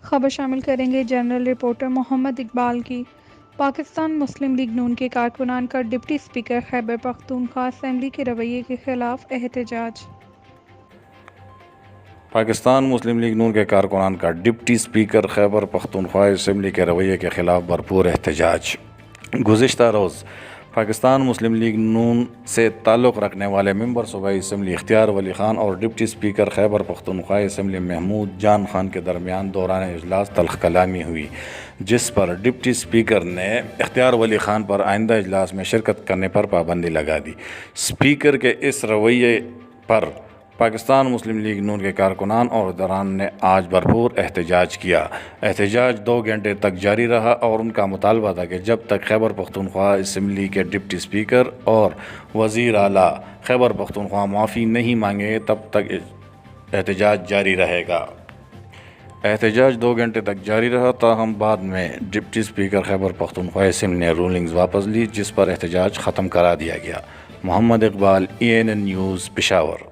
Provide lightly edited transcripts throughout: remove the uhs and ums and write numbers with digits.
خبر شامل کریں گے جنرل رپورٹر محمد اقبال کی۔ پاکستان مسلم لیگ نون کے کارکنان کا deputy speaker Khyber Pakhtunkhwa assembly کے رویے کے خلاف احتجاج۔ پاکستان مسلم لیگ نون کے کارکنان کا deputy speaker Khyber Pakhtunkhwa assembly کے رویے کے خلاف بھرپور احتجاج۔ گزشتہ روز پاکستان مسلم لیگ نون سے تعلق رکھنے والے ممبر صوبائی اسمبلی اختیار ولی خان اور deputy speaker Khyber Pakhtunkhwa assembly Mahmood جان خان کے درمیان دوران اجلاس تلخ کلامی ہوئی، جس پر ڈپٹی اسپیکر نے اختیار ولی خان پر آئندہ اجلاس میں شرکت کرنے پر پابندی لگا دی۔ اسپیکر کے اس رویے پر پاکستان مسلم لیگ نون کے کارکنان اور عہدیداران نے آج بھرپور احتجاج کیا۔ احتجاج 2 گھنٹے تک جاری رہا اور ان کا مطالبہ تھا کہ جب تک خیبر پختونخوا اسمبلی کے ڈپٹی اسپیکر اور وزیر اعلیٰ خیبر پختونخوا معافی نہیں مانگے تب تک احتجاج جاری رہے گا۔ احتجاج 2 گھنٹے تک جاری رہا، تاہم بعد میں deputy speaker Khyber Pakhtunkhwa assembly نے رولنگز واپس لی، جس پر احتجاج ختم کرا دیا گیا۔ محمد اقبال، ENN نیوز، پشاور۔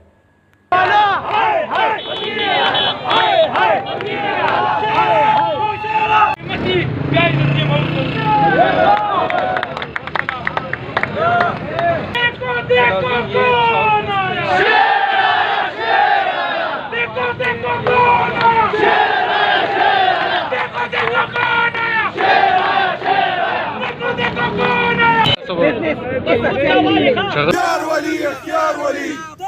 اختیار ولی